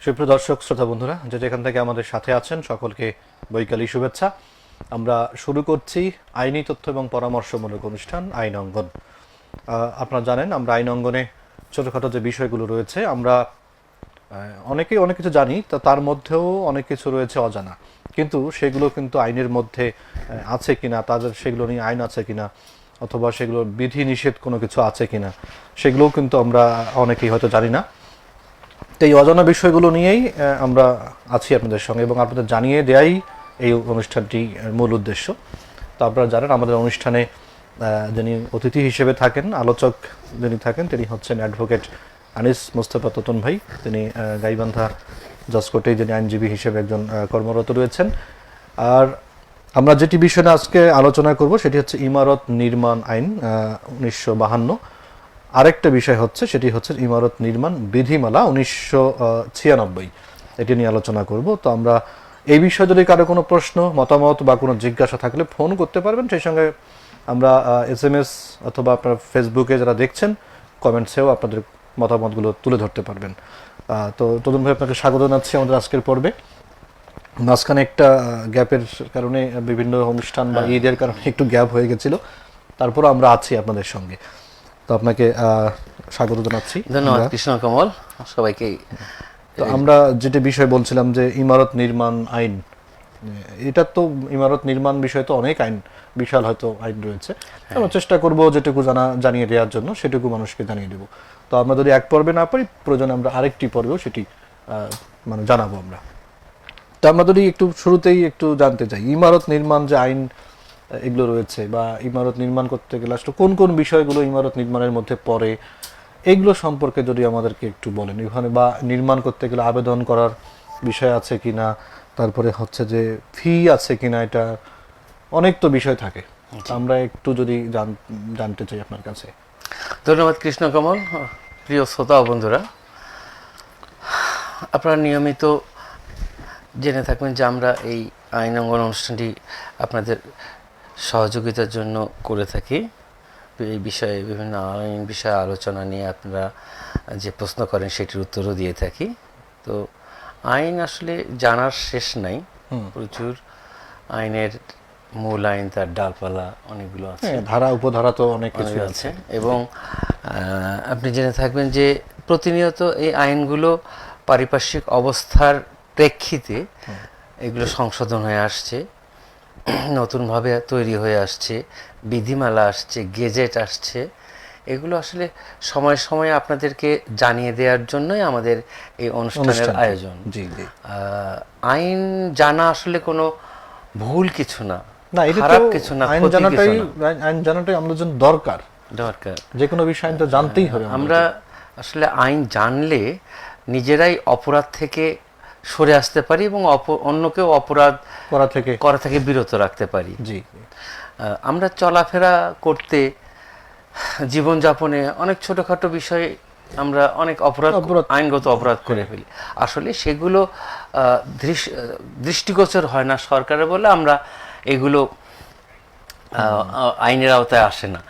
সুপ্রিয় দর্শক শ্রোতা বন্ধুরা, যে যেখান থেকে আমাদের সাথে আছেন সকলকে বৈকালী শুভেচ্ছা। আমরা শুরু করছি আইনি তথ্য এবং পরামর্শমূলক অনুষ্ঠান আইন অঙ্গন। আপনারা জানেন আমরা আইন অঙ্গনে ছোটোখাটো যে বিষয়গুলো রয়েছে আমরা অনেকেই অনেক কিছু জানি, তো তার মধ্যেও অনেক কিছু রয়েছে অজানা, কিন্তু সেগুলো কিন্তু আইনের মধ্যে আছে কিনা, তাদের সেগুলো নিয়ে আইন আছে কিনা, অথবা সেগুলোর বিধি নিষেধ কোনো কিছু আছে কিনা, সেগুলোও কিন্তু আমরা অনেকেই হয়তো জানি না। তো এই অজানা বিষয়গুলো নিয়েই আমরা আছি আপনাদের সঙ্গে, এবং আপনাদের জানিয়ে দেয়াই এই অনুষ্ঠানটি মূল উদ্দেশ্য। তো আপনারা জানেন আমাদের অনুষ্ঠানে যিনি অতিথি হিসেবে থাকেন, আলোচক যিনি থাকেন, তিনি হচ্ছেন অ্যাডভোকেট আনিস মোস্তফা তোতন ভাই। তিনি গাইবান্ধা জজ কোর্টে যিনি আইনজীবী হিসেবে একজন কর্মরত রয়েছেন। আর আমরা যেটি বিষয়ে আজকে আলোচনা করব সেটি হচ্ছে ইমারত নির্মাণ আইন 1952। আরেকটা বিষয় হচ্ছে সেটি হচ্ছে ইমারত নির্মাণ বিধিমালা 1996, এটি নিয়ে আলোচনা করব। তো আমরা এই বিষয়ে যদি কারো কোনো প্রশ্ন, মতামত বা কোনো জিজ্ঞাসা থাকলে ফোন করতে পারবেন। সেই সঙ্গে আমরা SMS অথবা আপনার ফেসবুকে যারা দেখছেন কমেন্টসেও আপনাদের মতামতগুলো তুলে ধরতে পারবেন। তো তদন ভাই, আপনাকে স্বাগত জানাচ্ছি আমাদের আজকের পর্বে। মাঝখানে একটা গ্যাপের কারণে, বিভিন্ন অনুষ্ঠান বা ঈদের কারণে একটু গ্যাপ হয়ে গেছিল, তারপর আমরা আছি আপনাদের সঙ্গে। তো আপনাকে স্বাগত জানাচ্ছি। ধন্যবাদ কৃষ্ণ কমল, সবাইকে। তো আমরা যেটা বিষয় বলছিলাম যে ইমারত নির্মাণ আইন, এটা তো ইমারত নির্মাণ বিষয় তো অনেক আইন, বিশাল হয়তো আইন রয়েছে। আমরা চেষ্টা করব যেটুকু জানিয়ে দেওয়ার জন্য সেটুকু মানুষকে জানিয়ে দেব। তো আমরা যদি এক পর্বে না পারি, প্রয়োজনে আমরা আরেকটি পর্বেও সেটি মানে জানাবো আমরা। তো আমরা যদি একটু শুরুতেই একটু জানতে চাই, ইমারত নির্মাণ যে আইন এগুলো রয়েছে, বা ইমারত নির্মাণ করতে গেলে আসলে কোন কোন বিষয়গুলো ইমারত নির্মাণের মধ্যে পড়ে, এইগুলো সম্পর্কে যদি আমাদেরকে একটু বলেন। এখানে বা নির্মাণ করতে গেলে আবেদন করার বিষয় আছে কিনা, তারপরে হচ্ছে যে ফি আছে কিনা, এটা অনেক তো বিষয় থাকে। আমরা একটু যদি জানতে চাই আপনার কাছে। ধন্যবাদ কৃষ্ণ কমল। প্রিয় শ্রোতা ও বন্ধুরা, আপনারা নিয়মিত জেনে থাকবেন যে আমরা এই আইন অঙ্গন অনুষ্ঠানটি আপনাদের সহযোগিতার জন্য করে থাকি। এই বিষয়ে বিভিন্ন আইন বিষয়ে আলোচনা নিয়ে আপনারা যে প্রশ্ন করেন সেটির উত্তরও দিয়ে থাকি। তো আইন আসলে জানার শেষ নাই, প্রচুর আইনের মূল আইন, তার ডালপালা অনেকগুলো আছে, ধারা উপধারা তো অনেক কিছু আছে। এবং আপনি জেনে থাকবেন যে প্রতিনিয়ত এই আইনগুলো পারিপার্শ্বিক অবস্থার প্রেক্ষিতে এগুলো সংশোধন হয়ে আসছে, নতুনভাবে তৈরি হয়ে আসছে, বিধিমালা আসছে, গেজেট আসছে। এগুলো আসলে সময়ে সময়ে আপনাদেরকে জানিয়ে দেওয়ার জন্যই আমাদের এই অনুষ্ঠানের আয়োজন। আইন জানা আসলে কোনো ভুল কিছু না, খারাপ কিছু না, আইন জানাটাই আমাদের জন্য দরকার। যে কোনো বিষয় তো জানতেই হবে। আমরা আসলে আইন জানলে নিজেরাই অপরাধ থেকে সরে আসতে পারি এবং অন্যকেও অপরাধ করা থেকে বিরত রাখতে পারি। আমরা চলাফেরা করতে, জীবনযাপনে অনেক ছোটখাটো বিষয়ে আমরা অনেক আইনগত অপরাধ করে ফেলি। আসলে সেগুলো দৃষ্টিগোচর হয় না সরকারের বলে আমরা এগুলো আইনের আওতায় আসে না।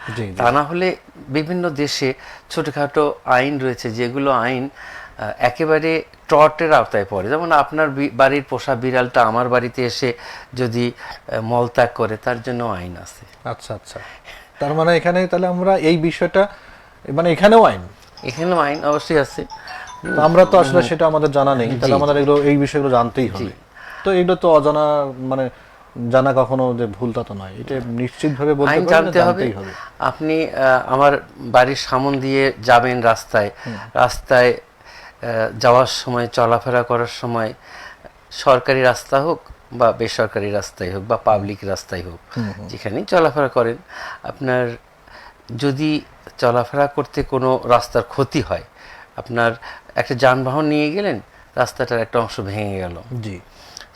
তা না হলে বিভিন্ন দেশে ছোটখাটো আইন রয়েছে যেগুলো আইন একেবারে টর্টের আওতায় পড়ে। যেমন আপনার বাড়ির পোষা বিড়ালটা আমার বাড়িতে এসে যদি মলত্যাগ করে, তার জন্য আইন আছে। আচ্ছা আচ্ছা, তার মানে এখানে তাহলে আমরা এই বিষয়টা, মানে এখানেও আইন অবশ্যই আছে। আমরা তো আসলে সেটা আমাদের জানা নেই, তাহলে আমাদের এগুলো, এই বিষয়গুলো জানতেই হবে। তো এগুলো তো অজানা, মানে জানা কখনো যে ভুল তা তো নয়, এটা নিশ্চিতভাবে বলতে আইন জানতে হবে। আপনি আমার বাড়ির সামনে দিয়ে যাবেন, রাস্তায় যাওয়ার সময়, চলাফেরা করার সময়, সরকারি রাস্তা হোক বা বেসরকারি রাস্তায় হোক বা পাবলিক রাস্তায় হোক, যেখানেই চলাফেরা করেন, আপনার যদি চলাফেরা করতে কোনো রাস্তার ক্ষতি হয়, আপনার একটা যানবাহন নিয়ে গেলেন, রাস্তাটার একটা অংশ ভেঙে গেল,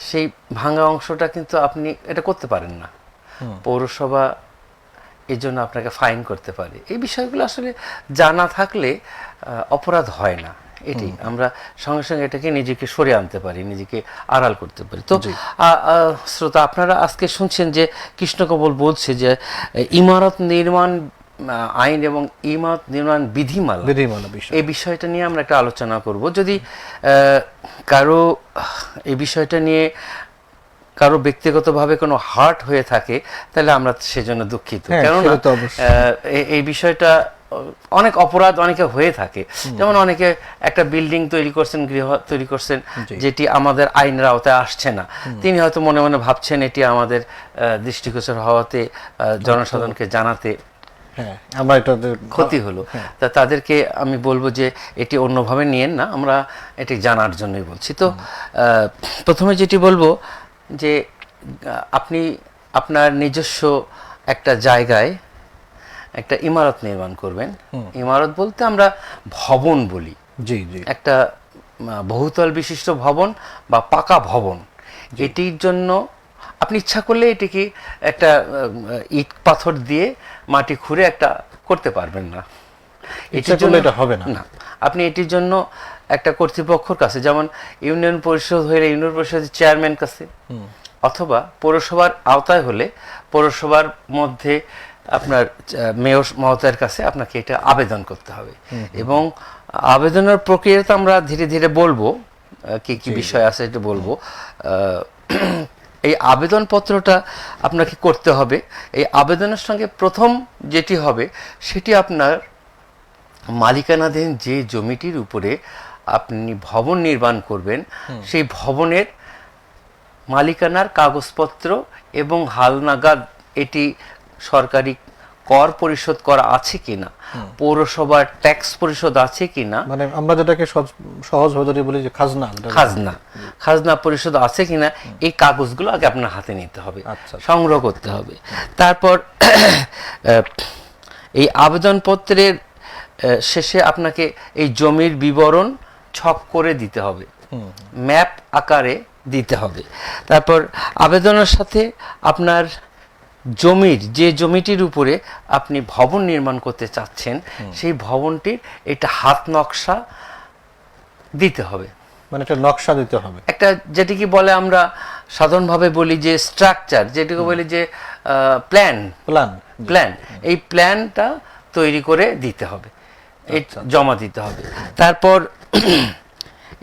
সেই ভাঙা অংশটা কিন্তু আপনি এটা করতে পারেন না, পৌরসভা এই জন্য আপনাকে ফাইন করতে পারে। এই বিষয়গুলো আসলে জানা থাকলে অপরাধ হয় না। এটি আমরা সঙ্গে সঙ্গে এটাকে নিজেকে সরিয়ে আনতে পারি, নিজেকে আড়াল করতে পারি। তো শ্রোতা, আপনারা আজকে শুনছেন যে কৃষ্ণ কমল বলছে যে ইমারত নির্মাণ আইন এবং ইমারত নির্মাণ বিধিমালা বিষয় এই বিষয়টা নিয়ে আমরা একটা আলোচনা করব। যদি কারো এই বিষয়টা নিয়ে কারো ব্যক্তিগতভাবে কোনো হার্ট হয়ে থাকে তাহলে আমরা সেজন্য দুঃখিত, কেননা এই বিষয়টা অনেক অপরাধ অনেকে হয়ে থাকে। যেমন অনেকে একটা বিল্ডিং তৈরি করছেন, গৃহ তৈরি করছেন, যেটি আমাদের আইনের আওতায় আসছে না, তিনি হয়তো মনে মনে ভাবছেন এটি আমাদের দৃষ্টিগোচর হওয়াতে জনসাধারণকে জানাতে ক্ষতি হলো। তা তাদেরকে আমি বলবো যে এটি অন্যভাবে নিয়েন না, আমরা এটি জানার জন্যই বলছি। তো প্রথমে যেটি বলবো যে আপনি আপনার নিজস্ব একটা জায়গায় একটা ইমারত নির্মাণ করবেন। ইমারত বলতে আমরা ভবন বলি, একটা বহুতল বিশিষ্ট ভবন বা পাকা ভবন। এটির জন্য আপনি ইচ্ছা করলে এটিকে একটা ইট পাথর দিয়ে মাটি খুঁড়ে একটা করতে পারবেন না, এটির জন্য এটা হবে না। আপনি এটির জন্য একটা কর্তৃপক্ষের কাছে, যেমন ইউনিয়ন পরিষদ হলে ইউনিয়ন পরিষদের চেয়ারম্যান কাছে, অথবা পৌরসভার আওতায় হলে পৌরসভার মধ্যে আপনার মেয়র মহোদয়ের কাছে আপনাকে এটা আবেদন করতে হবে। এবং আবেদনের প্রক্রিয়াটা আমরা ধীরে ধীরে বলবো, কি কি বিষয় আছে এটা বলবো। এই আবেদনপত্রটা আপনাকে করতে হবে। এই আবেদনের সঙ্গে প্রথম যেটি হবে সেটি আপনার মালিকানাধীন যে জমিটির উপরে আপনি ভবন নির্মাণ করবেন সেই ভবনের মালিকানার কাগজপত্র এবং হালনাগাদ এটি সরকারি কর পরিশোধ করা আছে কিনা, পৌরসভার ট্যাক্স পরিশোধ আছে কিনা, মানে আমরা যেটাকে সহজভাবে বলি যে খাজনা পরিশোধ আছে কিনা, এই কাগজগুলো আগে আপনার হাতে নিতে হবে, সংগ্রহ করতে হবে। তারপর এই আবেদনপত্রের শেষে আপনাকে এই জমির বিবরণ ছক করে দিতে হবে, ম্যাপ আকারে দিতে হবে। তারপর আবেদনের সাথে আপনার জমির যে জমিটির উপরে আপনি ভবন নির্মাণ করতে চাচ্ছেন সেই ভবনটির একটা হাত নকশা দিতে হবে, মানে একটা নকশা দিতে হবে, একটা যেটিকে বলে আমরা সাধারণভাবে বলি যে স্ট্রাকচার, যেটিকে বলি যে প্ল্যান। এই প্ল্যানটা তৈরি করে দিতে হবে, জমা দিতে হবে। তারপর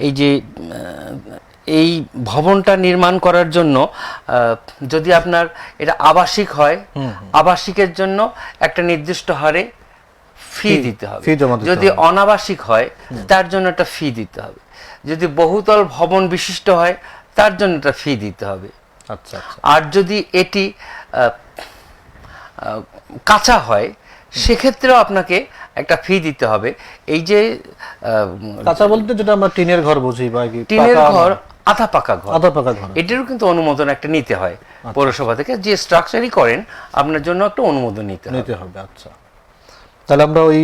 এই যে এই ভবনটা নির্মাণ করার জন্য যদি আপনার এটা আবাসিক হয়, আবাসিকের জন্য একটা নির্দিষ্ট হারে ফি দিতে হবে। যদি অনাবাসিক হয় তার জন্য একটা ফি দিতে হবে। যদি বহুতল ভবন বিশিষ্ট হয় তার জন্য একটা ফি দিতে হবে। আর যদি এটি কাঁচা হয় সেক্ষেত্রেও আপনাকে একটা ফি দিতে হবে। এই যে কাঁচা বলতে যেটা আমরা টিনের ঘর বুঝি, বা টিনের ঘর, আধা পাকা ঘর, এটিরও কিন্তু অনুমোদন একটা নিতে হয় পৌরসভা থেকে। যে স্ট্রাকচারই করেন আপনার জন্য একটা অনুমোদন নিতে হবে। আচ্ছা, তাহলে আমরা ওই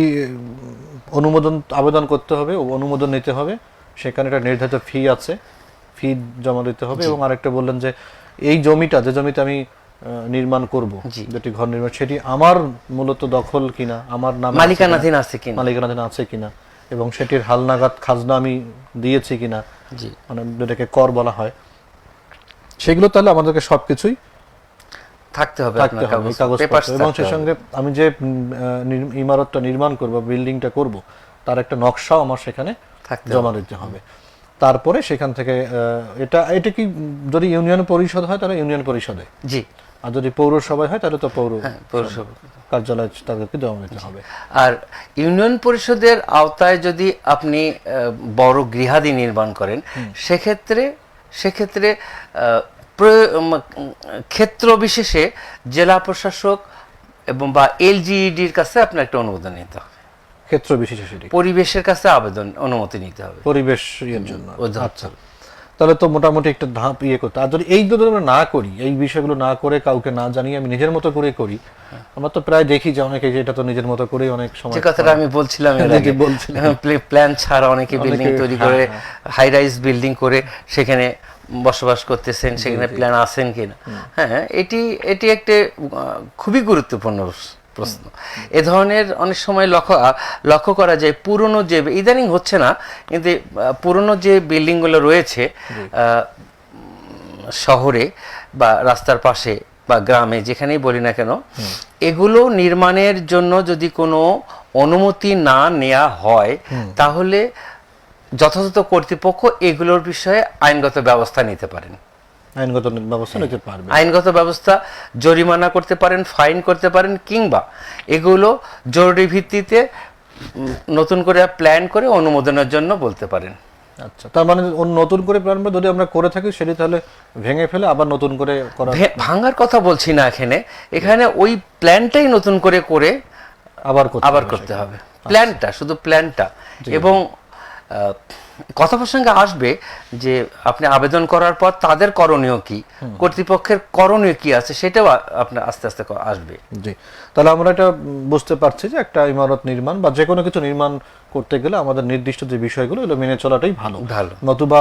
অনুমোদন আবেদন করতে হবে, অনুমোদন নিতে হবে, সেখানে একটা নির্ধারিত ফি আছে, ফি জমা দিতে হবে। এবং আরেকটা বললেন যে এই জমিটা, যে জমিতে আমি নির্মাণ করব, যেটি ঘর নির্মাণ, সেটি আমার মূলত দখল কিনা, আমার নামে মালিকানাধীন আছে কিনা, এবং সেটির হালনাগাদ খাজনা আমি দিয়েছি কিনা, মানে যেটাকে কর বলা হয়, সেগুলো তাহলে আমাদেরকে সবকিছুই থাকতে হবে, এবং সেই সঙ্গে আমি যে ইমারতটা নির্মাণ করব, বিল্ডিংটা করব, তার একটা নকশাও আমার সেখানে জমা দিতে হবে। তারপরে সেখান থেকে এটা কি যদি ইউনিয়ন পরিষদ হয় তাহলে ইউনিয়ন পরিষদে, আর যদি পৌরসভায় হয় তাহলে তো পৌরসভা কার্যালয় তাদেরকে জমা দিতে হবে। আর ইউনিয়ন পরিষদের আওতায় যদি আপনি বড় গৃহাদি নির্মাণ করেন সেক্ষেত্রে ক্ষেত্র বিশেষে জেলা প্রশাসক এবং বা এলজিইডির কাছে আপনার একটা অনুমোদন নিতে হবে। ক্ষেত্র বিশেষে পরিবেশের কাছে অনুমতি নিতে হবে, পরিবেশ জন্য। আচ্ছা, তাহলে তো মোটামুটি একটা ধাপ করতে। আর যদি এই দুটো আমরা না করি, এই বিষয়গুলো না করে, কাউকে না জানিয়ে আমি নিজের মতো করে করি, আমরা তো প্রায় দেখি যে অনেকে এটা তো নিজের মতো করেই অনেক সময়, যে কথাটা আমি বলছিলাম প্ল্যান ছাড়া অনেকে বিল্ডিং তৈরি করে, হাই রাইজ বিল্ডিং করে সেখানে বসবাস করতেছেন, সেখানে প্ল্যান আছেন কিনা। হ্যাঁ, এটি একটা খুবই গুরুত্বপূর্ণ প্রশ্ন। এ ধরনের অনেক সময় লক্ষ্য করা যায় পুরনো যে, ইদানিং হচ্ছে না কিন্তু পুরনো যে বিল্ডিংগুলো রয়েছে শহরে বা রাস্তার পাশে বা গ্রামে যেখানেই বলি না কেন, এগুলো নির্মাণের জন্য যদি কোনো অনুমতি না নেওয়া হয় তাহলে যথাযথ কর্তৃপক্ষ এগুলোর বিষয়ে আইনগত ব্যবস্থা নিতে পারেন। আইনগত ব্যবস্থা নিতে পারবে, আইনগত ব্যবস্থা, জরিমানা করতে পারেন, ফাইন করতে পারেন, কিংবা এগুলো জরুরি ভিত্তিতে নতুন করে প্ল্যান করে অনুমোদনের জন্য বলতে পারেন। আচ্ছা, তার মানে নতুন করে প্ল্যান যদি আমরা করে থাকি সেটি তাহলে ভেঙে ফেলে আবার নতুন করে করা। ভাঙার কথা বলছি না এখানে ওই প্ল্যানটাই নতুন করে করে আবার করতে হবে, প্ল্যানটা, শুধু প্ল্যানটা। এবং কথা প্রসঙ্গে আসবে যে আপনি আবেদন করার পর তাদের করণীয় কি, কর্তৃপক্ষের করণীয় কি আছে, সেটাও আপনার আস্তে আস্তে আসবে। জি, তাহলে আমরা এটা বুঝতে পারছি যে একটা ইমারত নির্মাণ বা যে কোনো কিছু নির্মাণ করতে গেলে আমাদের নির্দিষ্ট যে বিষয়গুলো এগুলো মেনে চলাটাই ভালো, নতুবা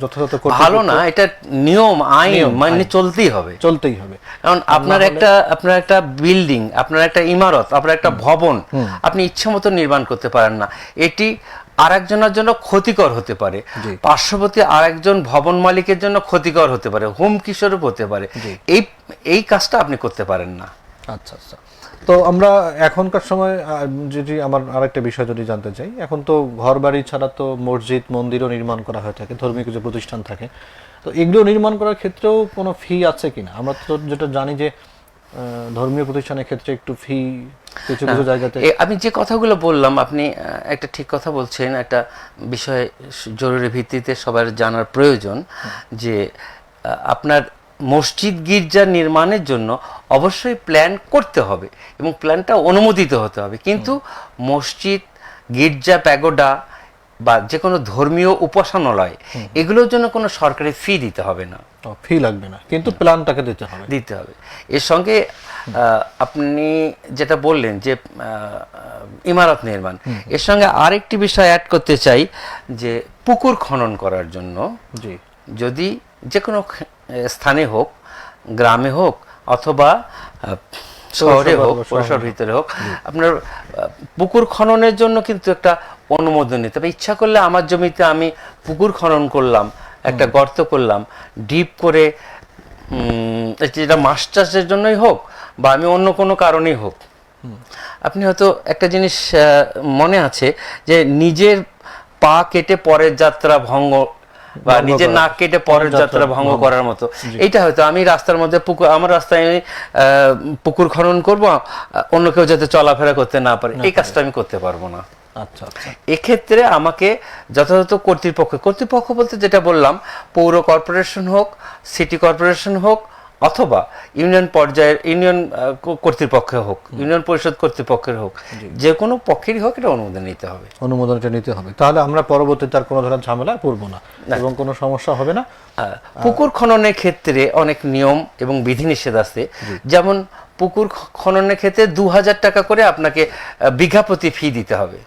যথাযথ ভালো না, এটা নিয়ম আইন মানে চলতেই হবে। কারণ আপনার একটা বিল্ডিং, আপনার একটা ইমারত, আপনার একটা ভবন আপনি ইচ্ছে মতো নির্মাণ করতে পারেন না। এটি আরেকজনের জন্য ক্ষতিকর হতে পারে, পার্শ্ববর্তী আরেকজন ভবন মালিকের জন্য ক্ষতিকর হতে পারে, হুমকি স্বরূপ হতে পারে। এই কাজটা আপনি করতে পারেন না। আচ্ছা আচ্ছা, তো আমরা এখনকার সময় যদি আমার আরেকটা বিষয় যদি জানতে চাই, এখন তো ঘর বাড়ি ছাড়া তো মসজিদ মন্দিরও নির্মাণ করা হয়ে থাকে, ধর্মীয় কিছু প্রতিষ্ঠান থাকে, তো এগুলো নির্মাণ করার ক্ষেত্রেও কোনো ফি আছে কিনা? আমরা তো যেটা জানি যে ধর্মীয় প্রতিষ্ঠানের ক্ষেত্রে একটু ফি কিছু কিছু জায়গাতে। আমি যে কথাগুলো বললাম, আপনি একটা ঠিক কথা বলছেন, একটা বিষয় জরুরি ভিত্তিতে সবার জানার প্রয়োজন যে আপনার মসজিদ গির্জা নির্মাণের জন্য অবশ্যই প্ল্যান করতে হবে এবং প্ল্যানটা অনুমোদিত হতে হবে, কিন্তু মসজিদ, গির্জা, প্যাগোডা বা যে কোনো ধর্মীয় উপাসনালয় এগুলোর জন্য কোনো সরকারি ফি দিতে হবে না। ফি লাগবে না, কিন্তু প্ল্যানটাকে দিতে হবে। এর সঙ্গে আপনি যেটা বললেন যে ইমারত নির্মাণ, এর সঙ্গে আরেকটি বিষয় অ্যাড করতে চাই যে পুকুর খনন করার জন্য যদি যে কোনো স্থানে হোক, গ্রামে হোক অথবা শহরে হোক, পৌরসভার ভিতরে হোক, আপনার পুকুর খননের জন্য কিন্তু একটা অনুমোদন নিতে হবে। ইচ্ছা করলে আমার জমিতে আমি পুকুর খনন করলাম, একটা গর্ত করলাম, ডিপ করে, যেটা মাছ চাষের জন্যই হোক বা আমি অন্য কোনো কারণেই হোক। আপনি হয়তো একটা জিনিস মনে আছে যে নিজের পা কেটে পরের যাত্রা ভঙ্গ বা নিজের নাক কেটে পরের যাত্রা ভঙ্গ করার মতো। এইটা হয়তো আমি রাস্তার মধ্যে আমার রাস্তায় পুকুর খনন করব, অন্য কেউ যাতে চলাফেরা করতে না পারে, এই কাজটা আমি করতে পারবো না। আচ্ছা আচ্ছা, এক্ষেত্রে আমাকে যথাযথ কর্তৃপক্ষ বলতে যেটা বললাম, পৌর কর্পোরেশন হোক, সিটি কর্পোরেশন হোক, অথবা ইউনিয়ন পর্যায়ের ইউনিয়ন কর্তৃপক্ষ হোক, ইউনিয়ন পরিষদ কর্তৃপক্ষের হোক, যে কোনো পক্ষেরই হোক, এটা অনুমোদন নিতে হবে। তাহলে আমরা পরবর্তীতে আর কোনো ধরনের ঝামেলা পড়বো না এবং কোনো সমস্যা হবে না। পুকুর খননের ক্ষেত্রে অনেক নিয়ম এবং বিধিনিষেধ আছে। যেমন পুকুর খননের ক্ষেত্রে 2000 টাকা করে আপনাকে বিঘা প্রতি ফি দিতে হবে।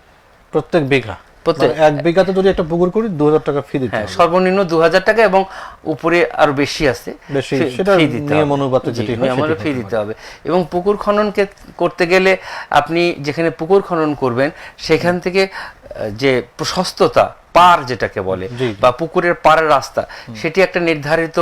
প্রত্যেক বিঘা, এক বিঘাতে যদি একটা পুকুর করি 2000 টাকা ফি দিতে হবে। সর্বনিম্ন 2000 টাকা এবং উপরে আরো বেশি আছে, সেটা নিয়ম অনুপাতে যেটি হয় সেটা ফি দিতে হবে। এবং পুকুর খনন করতে গেলে আপনি যেখানে পুকুর খনন করবেন সেখান থেকে যে প্রশস্ততা, পার যেটাকে বলে, বা পুকুরের পাড়ের রাস্তা, সেটি একটা নির্ধারিত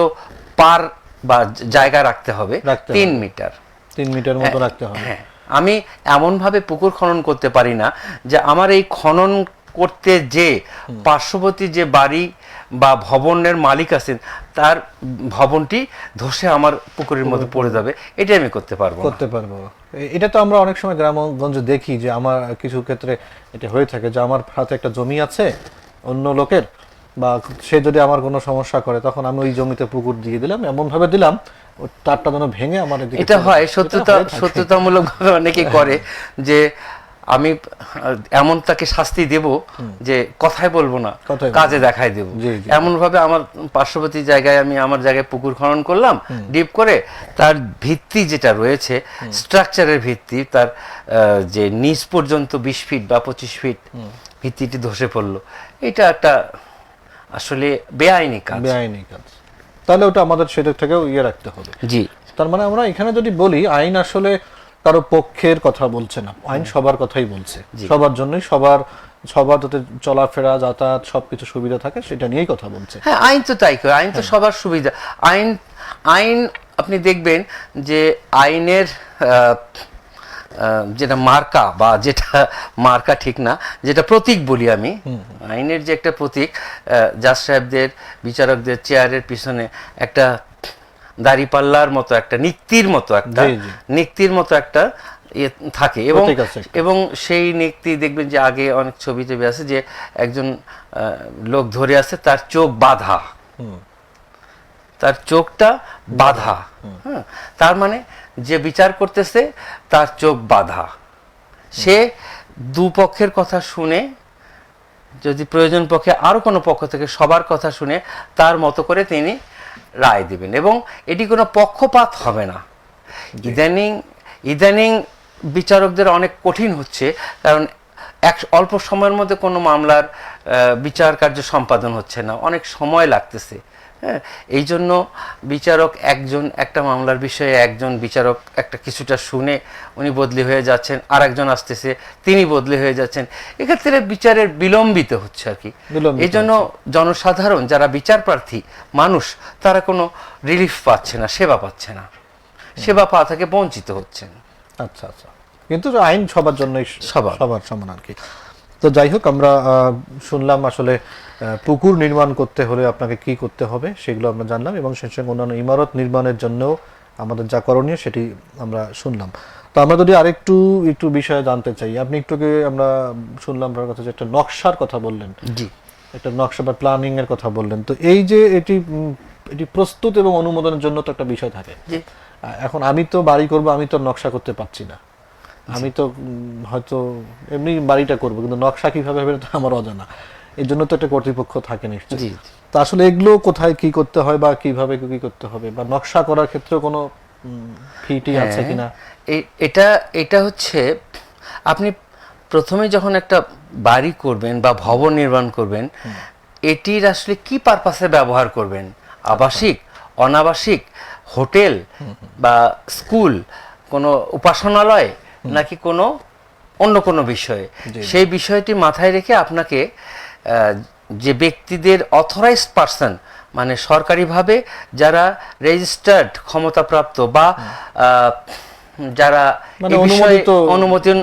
পার বা জায়গা রাখতে হবে 3 মিটার মতো রাখতে হবে। হ্যাঁ, আমি এমন ভাবে পুকুর খনন করতে পারি না যে আমার এই খনন করতে যে পার্শ্ববর্তী যে বাড়ি বা ভবনের মালিক আছেন তার ভবনটি ধসে আমার পুকুরের মধ্যে পড়ে যাবে, এটা আমি করতে পারবো। এটা তো আমরা অনেক সময় গ্রামগঞ্জে দেখি যে আমার কিছু ক্ষেত্রে এটা হয়ে থাকে যে আমার হাতে একটা জমি আছে অন্য লোকের, বা সে যদি আমার কোনো সমস্যা করে তখন আমি ওই জমিতে পুকুর দিয়ে দিলাম, এমন ভাবে দিলাম তারটা যেন ভেঙে আমার দিকে। এটা হয় সত্যতামূলক ভাবে অনেকে করে যে আমি এমন তাকে শাস্তি দেব যে কথাই বলবো না, কাজে দেখাই দেব। এমন ভাবে আমার পার্শ্ববর্তী জায়গায় আমি আমার জায়গায় পুকুর খনন করলাম ডিপ করে, তার ভিত্তি যেটা রয়েছে, স্ট্রাকচারের ভিত্তি, তার যে নিচ পর্যন্ত 20 ফিট বা 25 ফিট ভিত্তিটি ধসে পড়লো। এটা একটা আসলে বেআইনি কাজ। তাহলে ওটা আমাদের সেটা থেকেও রাখতে হবে। জি, তার মানে আমরা এখানে যদি বলি আইন আসলে কারো পক্ষের কথা বলছে না, আইন সবার কথাই বলছে, সবার জন্যই, সবার যাতে চলাফেরা, যাতায়াত সবকিছু সুবিধা থাকে সেটা নিয়েই কথা বলছে। হ্যাঁ, আইন তো তাই করে, আইন তো সবার সুবিধা। আইন আপনি দেখবেন যে আইনের যেটা মার্কা, বা যেটা মার্কা ঠিক না, যেটা প্রতীক বলি আমি, আইনের যে একটা প্রতীক, জাজ সাহেবদের, বিচারকদের চেয়ারের পিছনে একটা দাড়িপাল্লার মতো একটা নিক্তির মতো একটা থাকে, এবং প্রতীক আছে। এবং সেই নিক্তি দেখবেন যে আগে অনেক ছবি টবি আছে যে একজন লোক ধরে আছে, তার চোখ বাঁধা, তার চোখটা বাঁধা। হ্যাঁ, তার মানে যে বিচার করতেছে তার চোখ বাঁধা, সে দুপক্ষের কথা শুনে, যদি প্রয়োজন পক্ষে আরো কোনো পক্ষ থেকে সবার কথা শুনে তার মতো করে তিনি রায় দিবেন, এবং এটি কোনো পক্ষপাত হবে না। ইদানিং বিচারকদের অনেক কঠিন হচ্ছে, কারণ অল্প সময়ের মধ্যে কোনো মামলার বিচার কার্য সম্পাদন হচ্ছে না, অনেক সময় লাগতেছে। হ্যাঁ, এই জন্য বিচারক একজন, একটা মামলার বিষয়ে একজন বিচারক একটা কিছুটা শুনে উনি বদলি হয়ে যাচ্ছেন, আর একজন আসতেছে তিনি বদলি হয়ে যাচ্ছেন, এক্ষেত্রে বিচারের বিলম্বিত হচ্ছে আর কি। এই জন্য জনসাধারণ যারা বিচার প্রার্থী মানুষ, তারা কোনো রিলিফ পাচ্ছে না, সেবা পাচ্ছে না, সেবা পাওয়া থেকে বঞ্চিত হচ্ছেন। আচ্ছা আচ্ছা, কিন্তু আইন সবার জন্যই সবার সমান আর কি। তো যাই হোক, আমরা শুনলাম আসলে পুকুর নির্মাণ করতে হলে আপনাকে কি করতে হবে সেগুলো আমরা জানলাম, এবং সেই সঙ্গে অন্যান্য ইমারত নির্মাণের জন্য আমাদের যা করণীয় সেটি আমরা শুনলাম। তো আমরা যদি আরেকটু বিষয়ে জানতে চাই, আপনি আমরা শুনলাম আপনার কথা যে একটা নকশার কথা বললেন, জি, একটা নকশা বা প্ল্যানিং এর কথা বললেন। তো এই যে এটি প্রস্তুত এবং অনুমোদনের জন্য তো একটা বিষয় থাকে। এখন আমি তো বাড়ি করব, আমি তো নকশা করতে পারছি না, আমি তো হয়তো এমনি বাড়িটা করবো, কিন্তু নকশা কিভাবে হবে তো আমার অজানা, এর জন্য তো একটা কর্তৃপক্ষ থাকে নিশ্চয়ই। তো আসলে এগুলো কোথায় কি করতে হয় বা কিভাবে কি করতে হবে, বা নকশা করার ক্ষেত্রে কোনো ফিটি আছে কিনা? এটা হচ্ছে, আপনি প্রথমে যখন একটা বাড়ি করবেন বা ভবন নির্মাণ করবেন, এটির আসলে কি পারপাসে ব্যবহার করবেন, আবাসিক, অনাবাসিক, হোটেল বা স্কুল, কোনো উপাসনালয়, নাকি কোনো অন্য কোনো বিষয়ে, সেই বিষয়টি মাথায় রেখে আপনাকে যে ব্যক্তিদের অথরাইজড পার্সন, মানে সরকারিভাবে যারা রেজিস্টার্ড, ক্ষমতাপ্রাপ্ত, বা যারা অনুমোদন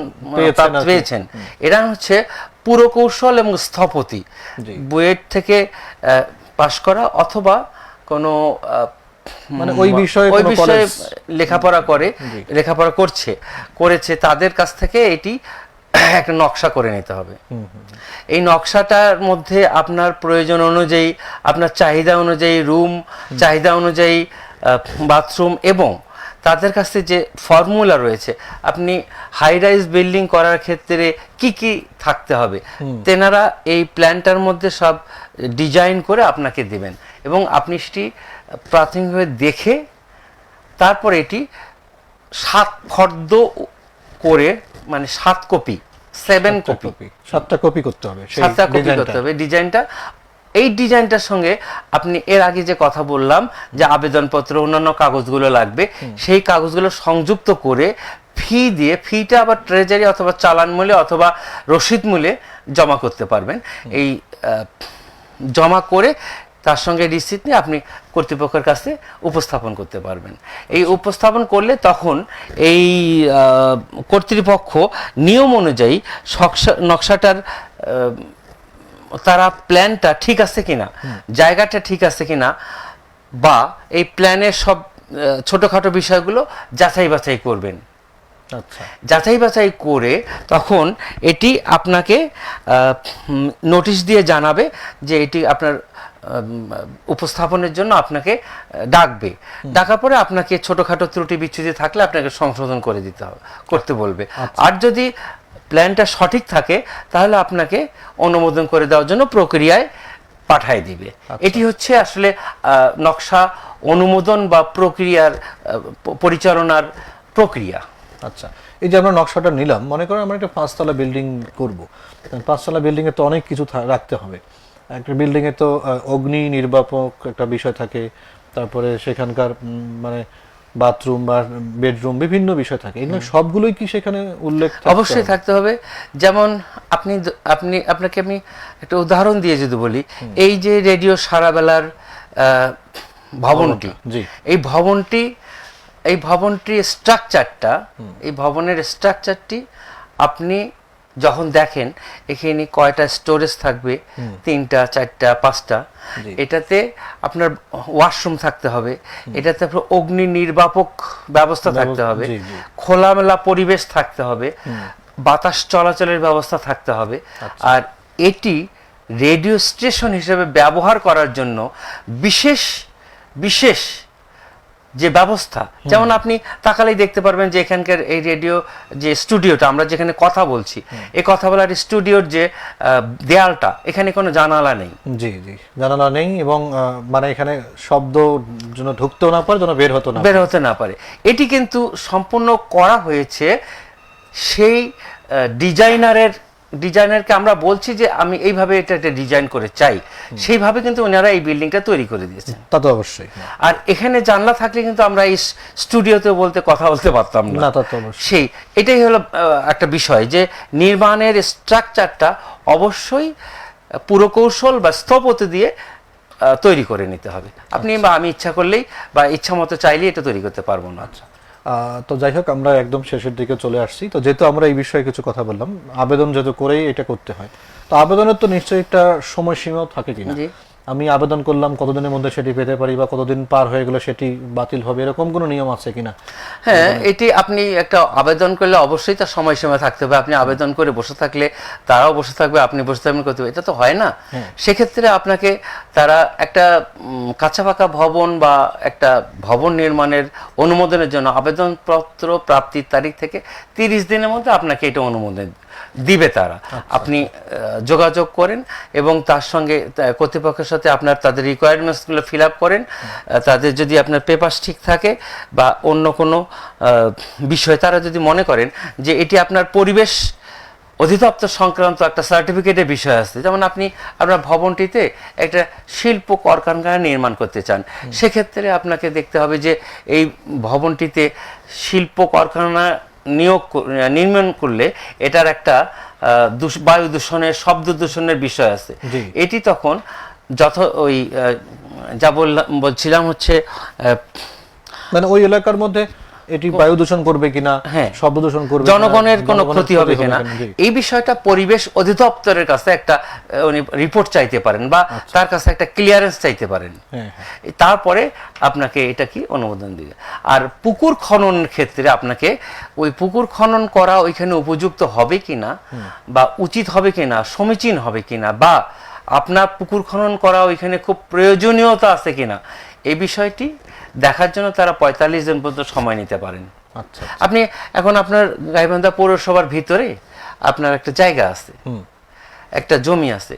পেয়েছেন, এরা হচ্ছে পুরকৌশল এবং স্থপতি, বুয়েট থেকে পাশ করা অথবা কোনো মানে ওই বিষয়ে লেখাপড়া করেছে, তাদের কাছ থেকে এটি একটা নকশা করে নিতে হবে। এই নকশাটার মধ্যে আপনার প্রয়োজন অনুযায়ী, আপনার চাহিদা অনুযায়ী রুম, চাহিদা অনুযায়ী বাথরুম, এবং তাদের কাছে যে ফর্মুলা রয়েছে, আপনি হাই রাইজ বিল্ডিং করার ক্ষেত্রে কি কি থাকতে হবে, তেনারা এই প্ল্যানটার মধ্যে সব ডিজাইন করে আপনাকে দিবেন, এবং আপনি সেটি প্রাথমিকভাবে দেখে তারপর এটি 7 ফর্দ করে, মানে 7 কপি, 7টা কপি করতে হবে ডিজাইনটা। এই ডিজাইনটার সঙ্গে আপনি এর আগে যে কথা বললাম যে আবেদনপত্র, অন্যান্য কাগজগুলো লাগবে, সেই কাগজগুলো সংযুক্ত করে ফিটা আবার ট্রেজারি অথবা চালান মূল্যে অথবা রসিদ মূল্যে জমা করতে পারবেন। এই জমা করে তার সঙ্গে রিসিট নিয়ে আপনি কর্তৃপক্ষের কাছে উপস্থাপন করতে পারবেন। এই উপস্থাপন করলে তখন এই কর্তৃপক্ষ নিয়ম অনুযায়ী নকশাটার তারা প্ল্যানটা ঠিক আছে কিনা, জায়গাটা ঠিক আছে কিনা, বা এই প্ল্যানের সব ছোটখাটো বিষয়গুলো যাচাই বাছাই করবেন। যাচাই বাছাই করে তখন এটি আপনাকে নোটিশ দিয়ে জানাবে যে এটি আপনার উপস্থাপনের জন্য আপনাকে ডাকার পরে আপনাকে ছোটখাটো ত্রুটি বিচ্যুতি থাকলে আপনাকে সংশোধন করে করতে বলবে। আর যদি প্ল্যানটা সঠিক থাকে তাহলে আপনাকে অনুমোদন করে দেওয়ার জন্য প্রক্রিয়ায় পাঠায় দিবে। এটি হচ্ছে আসলে নকশা অনুমোদন বা প্রক্রিয়ার পরিচালনার প্রক্রিয়া। আচ্ছা, এই যে আমরা নকশাটা নিলাম, মনে করেন আমরা একটা 5তলা বিল্ডিং করব, 5তলা বিল্ডিং এ তো অনেক কিছু রাখতে হবে। একটা বিল্ডিং এ তো অগ্নি নির্বাপক একটা বিষয় থাকে, তারপরে সেখানকার মানে বাথরুম বা বেডরুম বিভিন্ন বিষয় থাকে, এগুলো সবগুলোই কি সেখানে উল্লেখ অবশ্যই থাকতে হবে। যেমন আপনাকে আমি একটা উদাহরণ দিয়ে যদি বলি, এই যে রেডিও সারাবেলার ভবনটি, এই ভবনটি এই ভবনটির স্ট্রাকচারটা, এই ভবনের স্ট্রাকচারটি আপনি যখন দেখেন এখানে কয়টা স্টোরেজ থাকবে, 3টা 4টা 5টা, এটাতে আপনার ওয়াশরুম থাকতে হবে, এটাতে আপনার অগ্নি নির্বাপক ব্যবস্থা থাকতে হবে, খোলামেলা পরিবেশ থাকতে হবে, বাতাস চলাচলের ব্যবস্থা থাকতে হবে। আর এটি রেডিও স্টেশন হিসেবে ব্যবহার করার জন্য বিশেষ বিশেষ যে ব্যবস্থা, যেমন আপনি তাকালেই দেখতে পারবেন যে এখানকার এই রেডিও যে স্টুডিওটা, আমরা যেখানে কথা বলছি, এই কথা বলার স্টুডিওর যে দেয়ালটা, এখানে কোনো জানালা নেই। জি জি, জানালা নেই, এবং মানে এখানে শব্দ যেন ঢুকতেও না পারে, যেন বের হতে না পারে। এটি কিন্তু সম্পূর্ণ করা হয়েছে সেই ডিজাইনারকে আমরা বলছি যে আমি এইভাবে এটা ডিজাইন করে চাই, সেইভাবে কিন্তু ওনারা এই বিল্ডিংটা তৈরি করে দিয়েছেন। তা তো অবশ্যই। আর এখানে জানলা থাকলে কিন্তু আমরা এই স্টুডিওতে কথা বলতে পারতাম না। তা তো অবশ্যই। সেই এটাই হলো একটা বিষয়, যে নির্মাণের স্ট্রাকচারটা অবশ্যই পুরকৌশল বা স্থপতি দিয়ে তৈরি করে নিতে হবে। আপনি বা আমি ইচ্ছা করলেই বা ইচ্ছা মতো চাইলেই এটা তৈরি করতে পারবো না। তো যাই হোক, আমরা একদম শেষের দিকে চলে আসছি। তো যেহেতু আমরা এই বিষয়ে কিছু কথা বললাম, আবেদন যেহেতু করেই এটা করতে হয়, তো আবেদনের তো নিশ্চয়ই একটা সময়সীমাও থাকে কিনা? আমি আবেদন করলাম, কতদিনের মধ্যে সেটি পেতে পারি, বা কতদিন পার হয়ে গেলে সেটি বাতিল হবে, এরকম কোনো নিয়ম আছে কিনা? হ্যাঁ, এটি আপনি একটা আবেদন করলে অবশ্যই তার সময়সীমা থাকতে হবে। আপনি আবেদন করে বসে থাকলে তারাও বসে থাকবে, আপনি বসে থাকবেন, করতে হবে, এটা তো হয় না। সেক্ষেত্রে আপনাকে তারা একটা কাঁচা পাকা ভবন বা একটা ভবন নির্মাণের অনুমোদনের জন্য আবেদনপত্র প্রাপ্তির তারিখ থেকে 30 দিনের মধ্যে আপনাকে এটা অনুমোদন দিবে তারা। আপনি যোগাযোগ করেন এবং তার সঙ্গে কর্তৃপক্ষের সাথে আপনার তাদের রিকোয়ারমেন্টসগুলো ফিল আপ করেন। তাদের যদি আপনার পেপারস ঠিক থাকে বা অন্য কোনো বিষয় তারা যদি মনে করেন যে এটি আপনার পরিবেশ অধিদপ্তর সংক্রান্ত একটা সার্টিফিকেটের বিষয় আছে, যেমন আপনি আপনার ভবনটিতে একটা শিল্প কারখানা নির্মাণ করতে চান, সেক্ষেত্রে আপনাকে দেখতে হবে যে এই ভবনটিতে শিল্প কারখানা নির্মাণ করলে এটার একটা বায়ু দূষণের, শব্দ দূষণের বিষয় আছে। এটি তখন ওই যা বলছিলাম হচ্ছে মানে ওই এলাকার মধ্যে এটি বায়ু দূষণ করবে কিনা, শব্দ দূষণ করবে, জনগণের কোনো ক্ষতি হবে কিনা, এই বিষয়টা পরিবেশ অধিদপ্তরের কাছে একটা উনি রিপোর্ট চাইতে পারেন বা তার কাছে একটা ক্লিয়ারেন্স চাইতে পারেন। তারপরে আপনাকে এটা কি অনুমোদন দিবে। আর পুকুর খননের ক্ষেত্রে আপনাকে ওই পুকুর খনন করা ওইখানে উপযুক্ত হবে কিনা বা উচিত হবে কিনা, সমীচীন হবে কিনা, বা আপনার পুকুর খনন করা ওইখানে খুব প্রয়োজনীয়তা আছে কিনা, এই বিষয়টি দেখার জন্য তারা 45 দিন পর্যন্ত সময় নিতে পারেন। আপনি এখন আপনার গাইবান্ধা পৌরসভার ভিতরে আপনার একটা জায়গা আছে, একটা জমি আছে,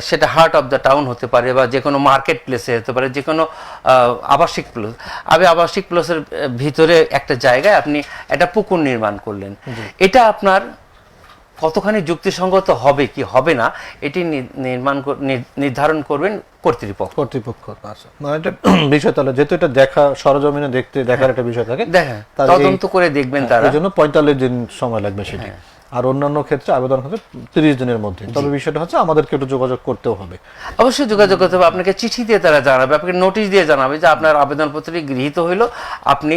সেটা হার্ট অফ দ্য টাউন হতে পারে বা যে কোনো মার্কেট প্লেসে হতে পারে, যে কোনো আবাসিক প্লেস। আবাসিক প্লেসের ভিতরে একটা জায়গায় আপনি একটা পুকুর নির্মাণ করলেন, এটা আপনার কতখানি যুক্তিসঙ্গত হবে কি হবে না, এটি নির্ধারণ করবেন কর্তৃপক্ষ। মানে এটা বিষয়, তাহলে যেহেতু এটা দেখা সরজমিনে দেখার একটা বিষয় থাকে, তদন্ত করে দেখবেন তারা, এই জন্য 45 দিন সময় লাগবে সেটি। আর অন্যান্য ক্ষেত্রে আবেদন হচ্ছে 30 দিনের মধ্যে। তবে বিষয়টা হচ্ছে আমাদেরকে একটু যোগাযোগ করতেও হবে। অবশ্যই যোগাযোগ করতে হবে। আপনাকে চিঠি দিয়ে তারা জানাবে, আপনাকে নোটিশ দিয়ে জানাবে যে আপনার আবেদনপত্রটি গৃহীত হইলো, আপনি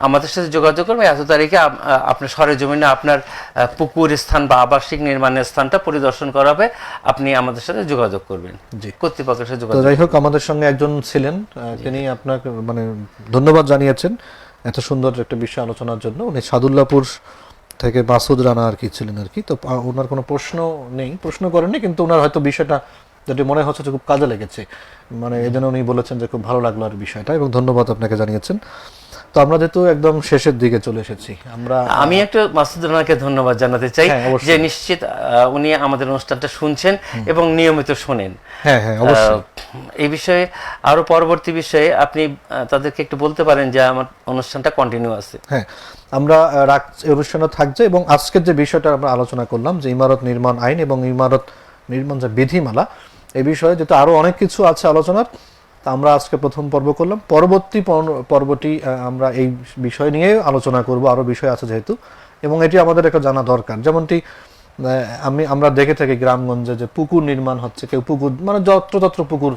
আমাদের সাথে যোগাযোগ করবেন, এত তারিখে আপনার সরেজমিনে আপনার পুকুর স্থান বা আবাসিক নির্মাণের স্থানটা পরিদর্শন করা হবে, আপনি আমাদের সাথে যোগাযোগ করবেন, কর্তৃপক্ষের সাথে যোগাযোগ। যাই হোক, আমাদের সঙ্গে একজন ছিলেন, তিনি আপনাকে মানে ধন্যবাদ জানিয়েছেন এত সুন্দর একটা বিষয় আলোচনার জন্য। উনি সাদুল্লাপুর থেকে মাসুদ রানা আর কি ছিলেন আর কি। তো ওনার কোনো প্রশ্ন নেই, প্রশ্ন করেননি, কিন্তু ওনার হয়তো বিষয়টা যেটি মনে হচ্ছে খুব কাজে লেগেছে, মানে এই জন্য উনি বলেছেন যে খুব ভালো লাগলো আর বিষয়টা, এবং ধন্যবাদ আপনাকে জানিয়েছেন। তো আমরা যেহেতু একদম শেষের দিকে চলে এসেছি, আমি একটু মাসুদ রানাকে ধন্যবাদ জানাতে চাই যে নিশ্চিত উনি আমাদের অনুষ্ঠানটা শুনছেন এবং নিয়মিত শোনেন। এই বিষয়ে আরো পরবর্তী বিষয়ে আপনি তাদেরকে একটু বলতে পারেন যে আমার অনুষ্ঠানটা কন্টিনিউ আছে। হ্যাঁ, আমরা অনুষ্ঠানটা থাকছে, এবং আজকের যে বিষয়টা আমরা আলোচনা করলাম যে ইমারত নির্মাণ আইন এবং ইমারত নির্মাণ যে বিধিমালা, এই বিষয়ে যেহেতু আরো অনেক কিছু আছে আলোচনার, তা আমরা আজকে প্রথম পর্ব করলাম। পরবর্তী পর্বটি আমরা এই বিষয় নিয়ে আলোচনা করব, আরো বিষয় আছে যেহেতু, এবং এটি আমাদের একটা জানা দরকার। যেমনটি আমরা দেখে থাকি গ্রামগঞ্জে যে পুকুর নির্মাণ হচ্ছে, কেউ পুকুর মানে যত্রতত্র পুকুর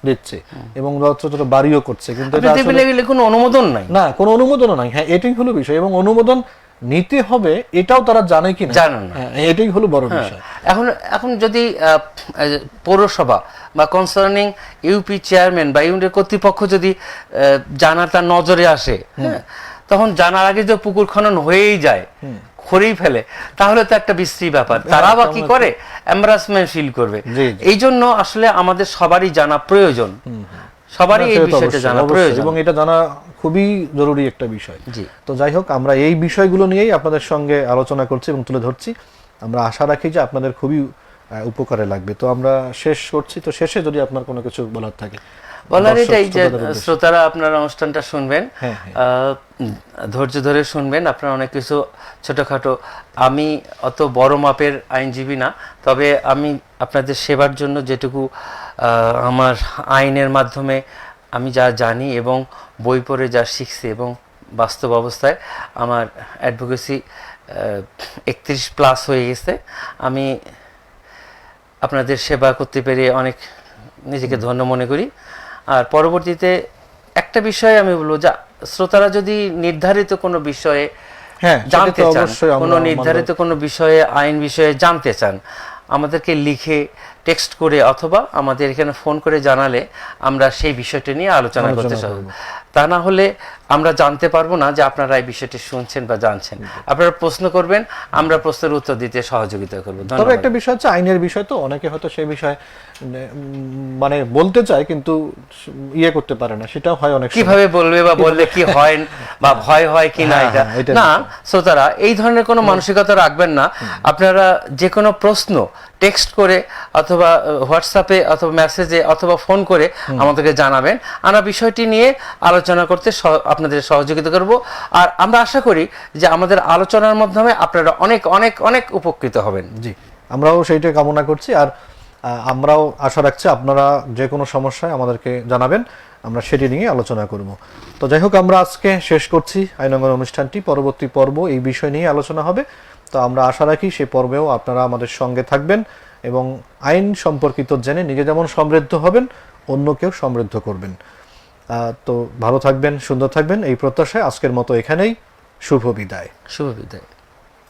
দিচ্ছে এবং যত্র বাড়িও করছে, কিন্তু আপনি এটা দেখবেন আসলে এগুলো কোনো অনুমোদন নাই, না, কোনো অনুমোদনও নাই। হ্যাঁ, এটাই হলো বিষয়, এবং অনুমোদন নিতে হবে এটাও তারা জানে কিনা, জানেন না। হ্যাঁ, এটাই হলো বড় বিষয়। এখন এখন যদি পৌরসভা বা কনসার্নিং ইউপি চেয়ারম্যান বা ইউনিটের কর্তৃপক্ষ যদি জানা তার নজরে আসে, হ্যাঁ, তখন জানার আগে যে পুকুর খনন হয়েই যায়, করেই ফেলে, তাহলে তো একটা বিশ্রী ব্যাপার। তারা বা কি করে, এম্বারাসমেন্ট ফিল করবে। জি, এই জন্য আসলে আমাদের সবারই জানা প্রয়োজন, সবারই এই সেটা তো বিষয়টা অবশ্যই, জানা অবশ্যই, প্রয়োজন। এবং এটা জানা খুবই জরুরি একটা বিষয়। জি। তো যাই হোক, আমরা এই বিষয়গুলো নিয়েই আপনাদের সঙ্গে আলোচনা করছি এবং তুলে ধরছি। আমরা আশা রাখি যে আপনাদের খুবই উপকারে লাগবে। তো আমরা শেষ করছি, তো শেষে যদি আপনার কোনো কিছু বলার থাকে। বলার দর্শক এটাই যে শ্রোতাদের উদ্দেশ্যে। শ্রোতারা আপনার অনুষ্ঠানটা শুনবেন, হ্যাঁ, ধৈর্য ধরে শুনবেন। আপনারা অনেক কিছু ছোটখাটো, আমি অত বড় মাপের আইনজীবী না, তবে আমি আপনাদের সেবার জন্য যেটুকু আমার আইনের মাধ্যমে আমি যা জানি এবং বই পড়ে যা শিখছি এবং বাস্তব অবস্থায় আমার অ্যাডভোকেসি 31+ হয়ে গেছে, আমি আপনাদের সেবা করতে পেরে অনেক নিজেকে ধন্য মনে করি। আর পরবর্তীতে একটা বিষয় আমি বলবো, যা শ্রোতারা যদি নির্ধারিত কোনো বিষয়ে হ্যাঁ, জানতে সেটা তো চান, অবশ্যই আমরা কোনো নির্ধারিত কোনো বিষয়ে, আইন বিষয়ে জানতে চান, আমাদেরকে লিখে টেক্সট করে অথবা আমাদের এখানে ফোন করে জানালে আমরা সেই বিষয়টি নিয়ে আলোচনা করতে সহজ। তা না হলে আমরা জানতে পারবো না যে আপনারা এই বিষয়টি শুনছেন বা জানছেন। আপনারা প্রশ্ন করবেন, আমরা প্রশ্নের উত্তর দিতে সহযোগিতা করবো। তবে একটা বিষয় হচ্ছে, আইনের বিষয় তো অনেকে হয়তো সেই বিষয়ে মানে বলতে চায় কিন্তু ইয়ে করতে পারে না, সেটাও হয় অনেক সময়। কিভাবে বলবে বা বললে কি হয় বা ভয় হয় কি না, হ্যাঁ, এটা এটাই না। শ্রোতারা এই ধরনের কোনো মানসিকতা রাখবেন না। আপনারা যে কোনো প্রশ্ন টেক্সট করে অথবা হোয়াটসঅ্যাপে অথবা মেসেজে অথবা ফোন করে আমাদেরকে জানাবেন। আমরা বিষয়টি নিয়ে আলোচনা করতে আপনাদের সহযোগিতা করব। আর আমরা আশা করি যে আমাদের আলোচনার মাধ্যমে আপনারা অনেক অনেক অনেক উপকৃত হবেন। জি, আমরাও সেইটা কামনা করছি। আর আমরাও আশা রাখছি আপনারা যে কোনো সমস্যায় আমাদেরকে জানাবেন, আমরা সেটি নিয়ে আলোচনা করব। তো যাই হোক, আমরা আজকে শেষ করছি আইনাঙ্গন অনুষ্ঠানটি। পরবর্তী পর্ব এই বিষয় নিয়ে আলোচনা হবে। তো আমরা আশা রাখি সেই পর্বেও আপনারা আমাদের সঙ্গে থাকবেন এবং আইন সম্পর্কিত জেনে নিজে যেমন সমৃদ্ধ হবেন, অন্যকেও সমৃদ্ধ করবেন। তো ভালো থাকবেন, সুন্দর থাকবেন, এই প্রত্যাশায় আজকের মতো এখানেই শুভ বিদায়। শুভ বিদায়।